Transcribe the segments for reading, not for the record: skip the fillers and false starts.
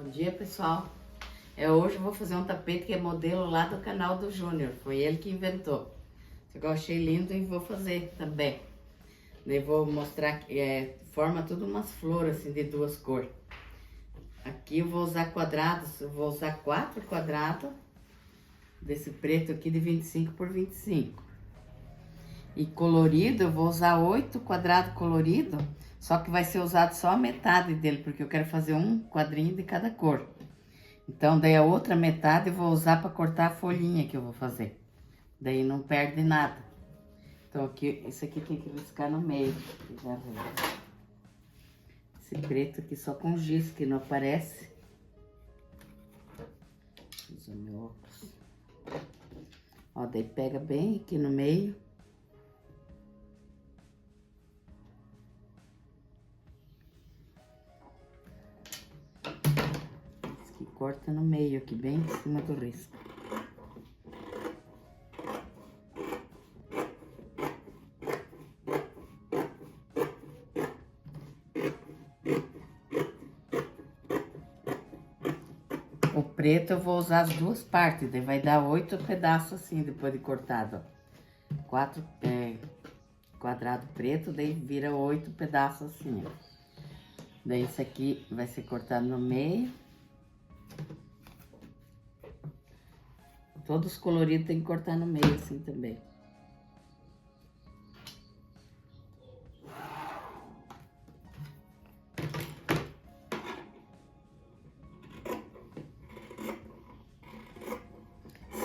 Bom dia, pessoal. Hoje eu vou fazer um tapete que é modelo lá do canal do Júnior. Foi ele que inventou. Eu achei lindo e vou fazer também. Daí vou mostrar que forma tudo umas flores assim de duas cores. Aqui eu vou usar quadrados, eu vou usar 4 quadrados desse preto aqui de 25 por 25. E colorido eu vou usar 8 quadrados colorido, só que vai ser usado só a metade dele, porque eu quero fazer um quadrinho de cada cor. Então daí a outra metade eu vou usar para cortar a folhinha que eu vou fazer. Daí não perde nada. Então aqui, esse aqui tem que riscar no meio. Já viu? Esse preto aqui só com giz, que não aparece. Usa meu óculos. Ó, daí pega bem aqui no meio. Esse aqui corta no meio aqui, bem em cima do risco. O preto eu vou usar as duas partes, daí vai dar 8 pedaços assim, depois de cortado, ó. 4 quadrado preto, daí vira 8 pedaços assim, ó. Daí esse aqui vai ser cortado no meio. Todos coloridos tem que cortar no meio assim também.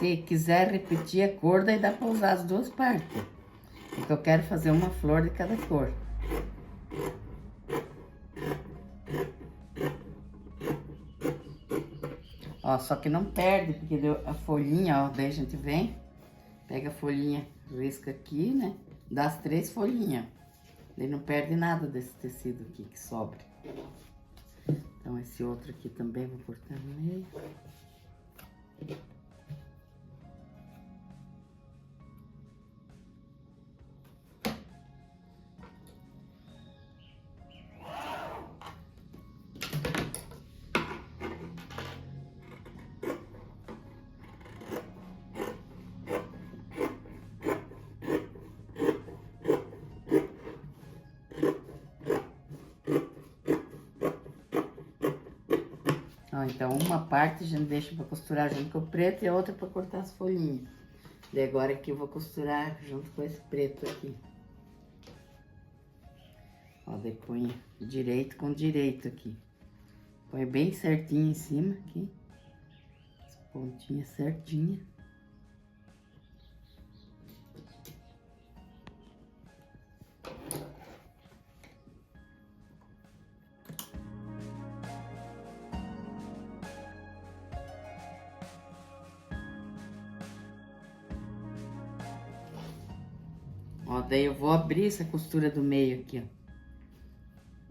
Se quiser repetir a cor, daí dá pra usar as duas partes. Porque eu quero fazer uma flor de cada cor. Ó, só que não perde, porque deu a folhinha, ó, daí a gente vem, pega a folhinha, risca aqui, né? Dá as 3 folhinhas. Daí não perde nada desse tecido aqui que sobra. Então esse outro aqui também vou cortar no meio. Ó, então uma parte a gente deixa pra costurar junto com o preto e a outra pra cortar as folhinhas. Daí agora aqui eu vou costurar junto com esse preto aqui. Ó, daí põe direito com direito aqui. Põe bem certinho em cima aqui. As pontinhas certinhas. Ó, daí eu vou abrir essa costura do meio aqui, ó.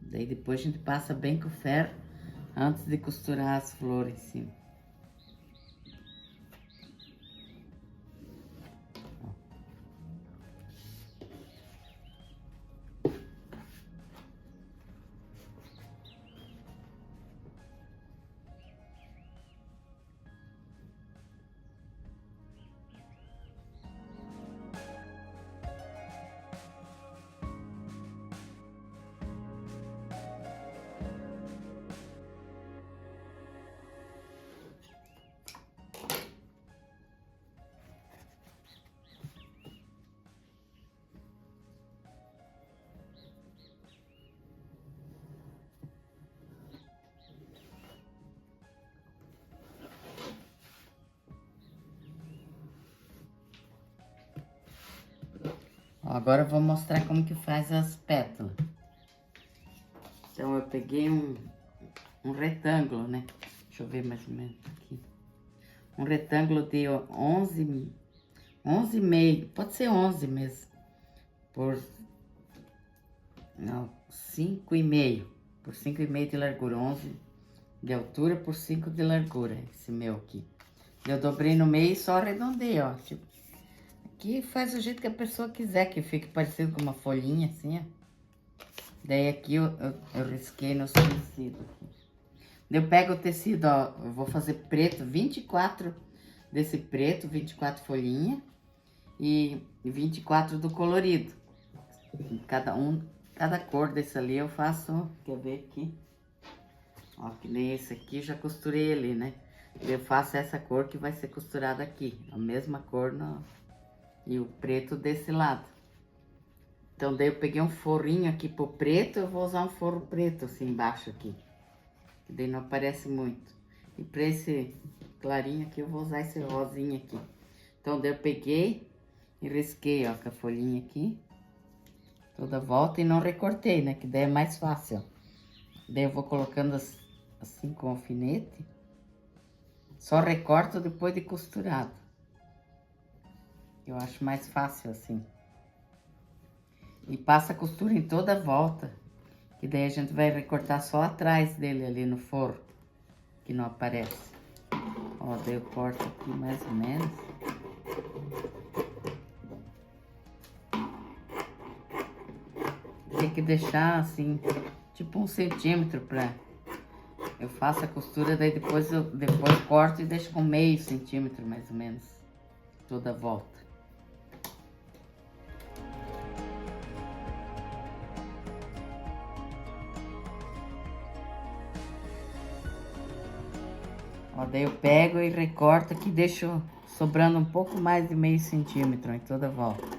Daí depois a gente passa bem com o ferro antes de costurar as flores em cima. Ó, agora eu vou mostrar como que faz as pétalas. Então eu peguei um retângulo, né? Deixa eu ver mais ou menos aqui. Um retângulo de 11,5, pode ser 11 mesmo. Por, não, 5,5. Por 5,5 de largura, 11 de altura por 5 de largura, esse meu aqui. Eu dobrei no meio e só arredondei, ó. Tipo, aqui faz do jeito que a pessoa quiser, que fique parecido com uma folhinha assim, ó. Daí aqui eu risquei nos tecidos aqui. Eu pego o tecido, ó, eu vou fazer preto, 24 desse preto, 24 folhinhas e 24 do colorido. Cada cor desse ali eu faço, quer ver aqui? Ó, que nem esse aqui, já costurei ali, né? Eu faço essa cor que vai ser costurada aqui, a mesma cor e o preto desse lado. Então, daí eu peguei um forrinho aqui pro preto, eu vou usar um forro preto assim embaixo aqui. Que daí não aparece muito. E pra esse clarinho aqui, eu vou usar esse rosinha aqui. Então, daí eu peguei e risquei, ó, com a folhinha aqui. Toda a volta e não recortei, né? Que daí é mais fácil, ó. Daí eu vou colocando assim com alfinete. Só recorto depois de costurado. Eu acho mais fácil assim. E passa a costura em toda a volta. Que daí a gente vai recortar só atrás dele ali no forro. Que não aparece. Ó, daí eu corto aqui mais ou menos. Tem que deixar assim, tipo 1 centímetro pra... Eu faço a costura, daí depois corto e deixo com meio centímetro mais ou menos. Toda a volta. Ó, daí eu pego e recorto aqui, deixo sobrando um pouco mais de meio centímetro em toda a volta.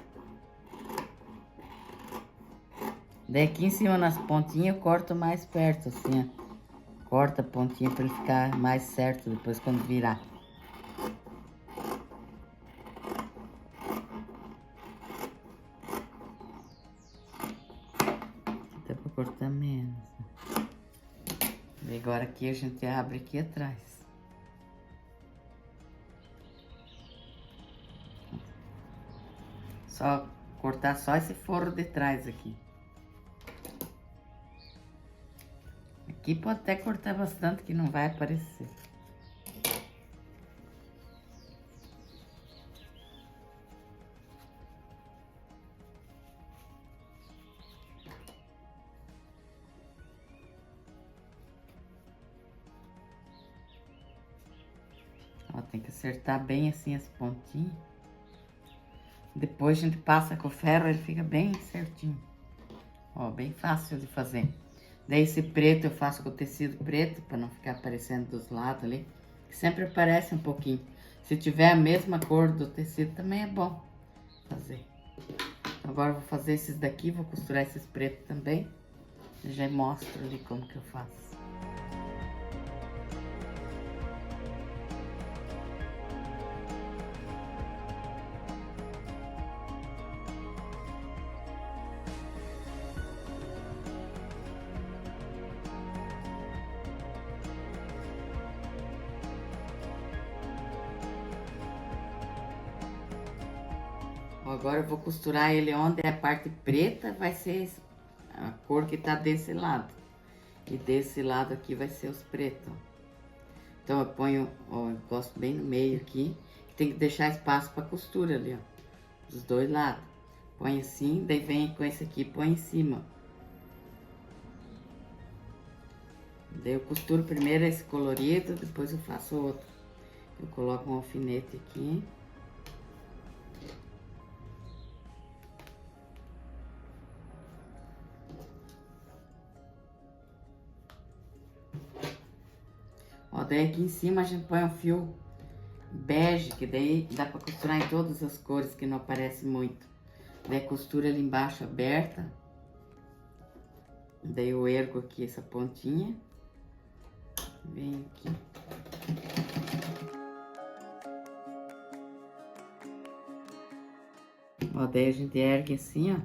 Daí aqui em cima nas pontinhas eu corto mais perto, assim, ó. Corta a pontinha para ele ficar mais certo depois quando virar. Dá pra cortar menos. E agora aqui a gente abre aqui atrás. Só cortar só esse forro de trás aqui. Aqui pode até cortar bastante que não vai aparecer. Ó, tem que acertar bem assim as pontinhas. Depois a gente passa com o ferro, ele fica bem certinho. Ó, bem fácil de fazer. Daí esse preto eu faço com o tecido preto, para não ficar aparecendo dos lados ali. Que sempre aparece um pouquinho. Se tiver a mesma cor do tecido também é bom fazer. Agora eu vou fazer esses daqui, vou costurar esses pretos também. Eu já mostro ali como que eu faço. Agora eu vou costurar ele onde é a parte preta, vai ser a cor que tá desse lado. E desse lado aqui vai ser os pretos. Então eu ponho, ó, encosto bem no meio aqui. Tem que deixar espaço pra costura ali, ó. Dos dois lados. Põe assim, daí vem com esse aqui, põe em cima. Daí eu costuro primeiro esse colorido, depois eu faço outro. Eu coloco um alfinete aqui. Ó, daí aqui em cima a gente põe um fio bege, que daí dá pra costurar em todas as cores, que não aparece muito. Daí costura ali embaixo aberta. Daí eu ergo aqui essa pontinha. Vem aqui. Ó, daí a gente ergue assim, ó.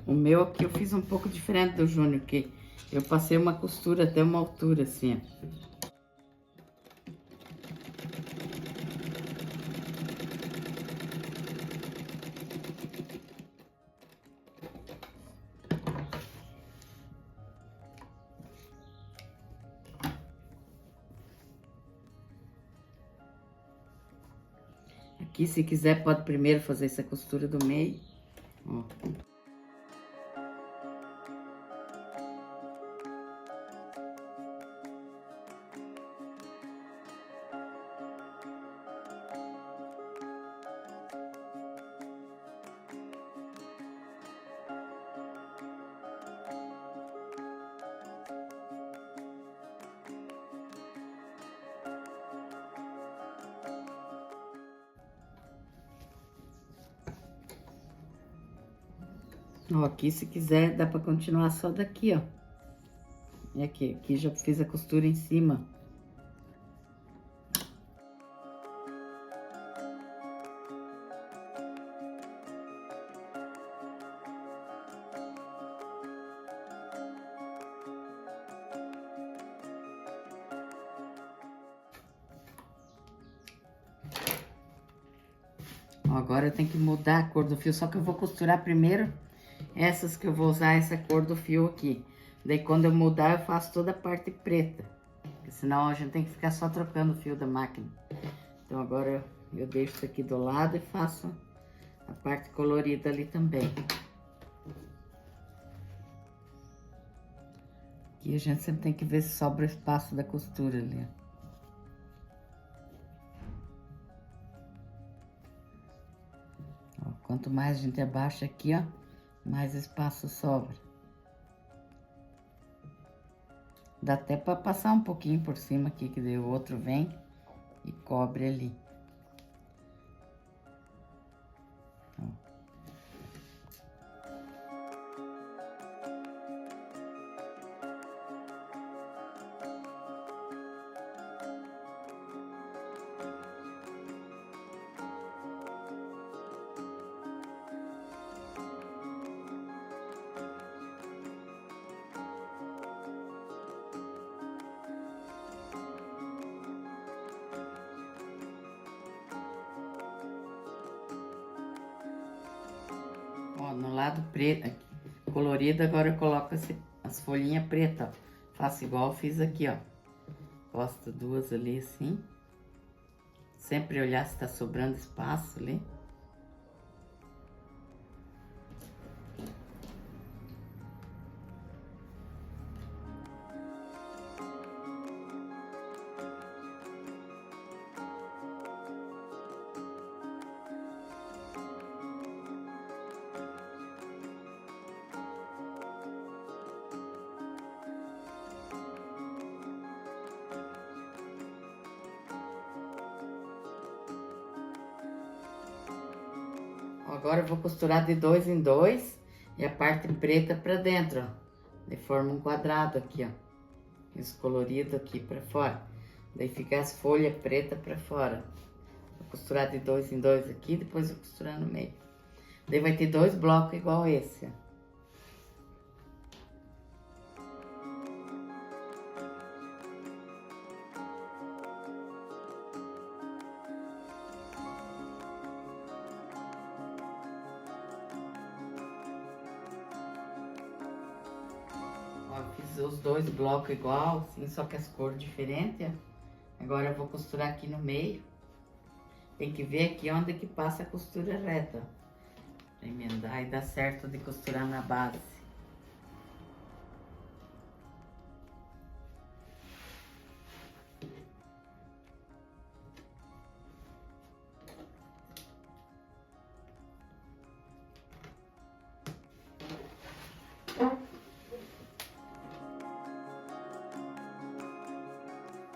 O meu aqui eu fiz um pouco diferente do Júnior, que eu passei uma costura até uma altura, assim, ó. Aqui, se quiser, pode primeiro fazer essa costura do meio, ó. Ó, aqui se quiser dá pra continuar só daqui, ó. E aqui já fiz a costura em cima. Ó, agora eu tenho que mudar a cor do fio, só que eu vou costurar primeiro essas que eu vou usar essa cor do fio aqui. Daí quando eu mudar eu faço toda a parte preta, porque senão a gente tem que ficar só trocando o fio da máquina. Então agora eu deixo isso aqui do lado e faço a parte colorida ali também. Aqui a gente sempre tem que ver se sobra o espaço da costura ali, ó. Quanto mais a gente abaixa aqui, ó, mais espaço sobra. Dá até pra passar um pouquinho por cima aqui, que daí o outro vem e cobre ali. Ó, no lado preto, aqui, colorido, agora eu coloco as folhinhas pretas, ó. Faço igual eu fiz aqui, ó. Costo duas ali assim. Sempre olhar se tá sobrando espaço ali. Agora eu vou costurar de 2 em 2 e a parte preta pra dentro, ó. De forma um quadrado aqui, ó. Esse colorido aqui pra fora. Daí fica as folhas pretas pra fora. Vou costurar de 2 em 2 aqui, depois eu costurar no meio. Daí vai ter 2 blocos igual esse, ó. Ó, fiz os 2 blocos igual, assim, só que as cores diferentes, ó. Agora eu vou costurar aqui no meio. Tem que ver aqui onde que passa a costura reta, ó. Pra emendar e dar certo de costurar na base.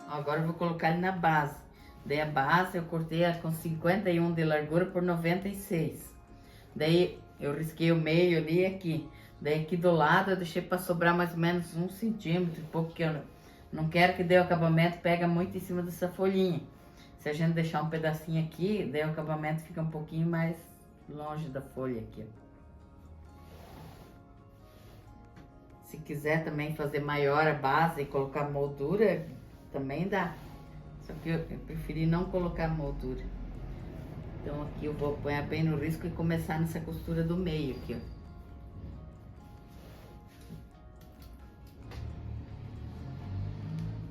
Agora eu vou colocar ele na base. Daí a base eu cortei com 51 de largura por 96. Daí eu risquei o meio ali e aqui. Daí aqui do lado eu deixei para sobrar mais ou menos 1 centímetro, porque eu não quero que dê o acabamento pega muito em cima dessa folhinha. Se a gente deixar um pedacinho aqui, daí o acabamento fica um pouquinho mais longe da folha aqui, ó. Se quiser também fazer maior a base e colocar moldura, também dá. Só que eu preferi não colocar moldura. Então aqui eu vou apanhar bem no risco e começar nessa costura do meio aqui, ó.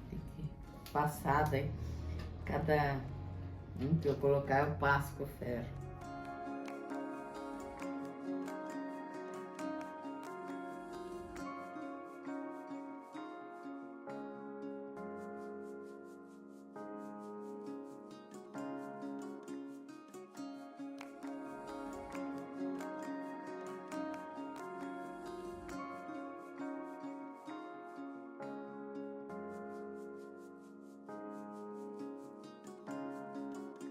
Tem que passar daí. Cada um que eu colocar eu passo com o ferro.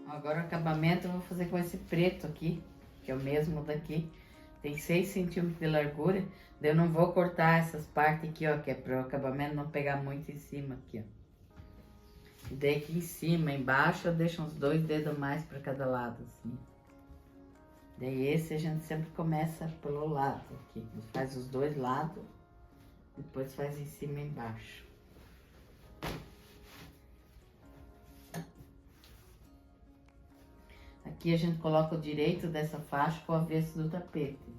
Agora o acabamento eu vou fazer com esse preto aqui, que é o mesmo daqui. Tem 6 centímetros de largura. Daí eu não vou cortar essas partes aqui, ó, que é para o acabamento não pegar muito em cima aqui, ó. E daí aqui em cima, embaixo, eu deixo uns 2 dedos a mais para cada lado, assim. Daí esse a gente sempre começa pelo lado aqui. Faz os 2 lados, depois faz em cima e embaixo. Aqui a gente coloca o direito dessa faixa com o avesso do tapete.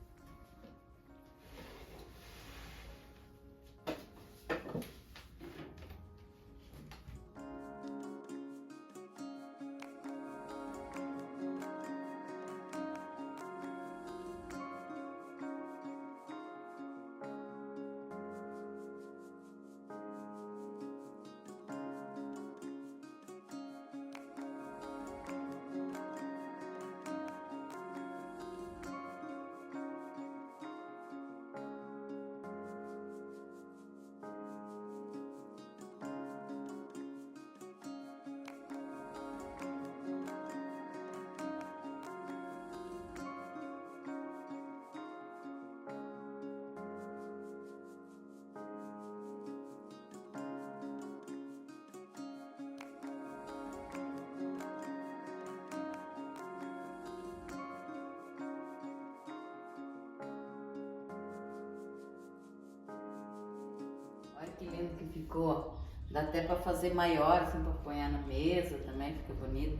Olha que lindo que ficou. Dá até para fazer maior, assim, para pôr na mesa também, fica bonito.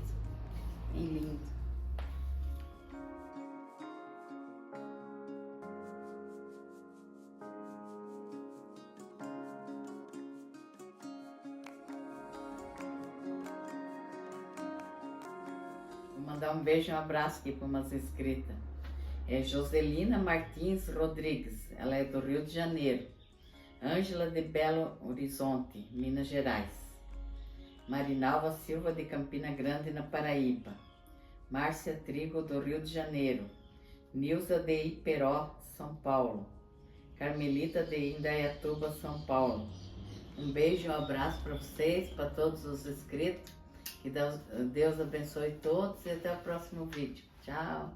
Bem lindo. Vou mandar um beijo e um abraço aqui para umas inscritas. É Joselina Martins Rodrigues, ela é do Rio de Janeiro. Ângela de Belo Horizonte, Minas Gerais. Marinalva Silva de Campina Grande, na Paraíba. Márcia Trigo, do Rio de Janeiro. Nilza de Iperó, São Paulo. Carmelita de Indaiatuba, São Paulo. Um beijo e um abraço para vocês, para todos os inscritos. Que Deus abençoe todos e até o próximo vídeo. Tchau!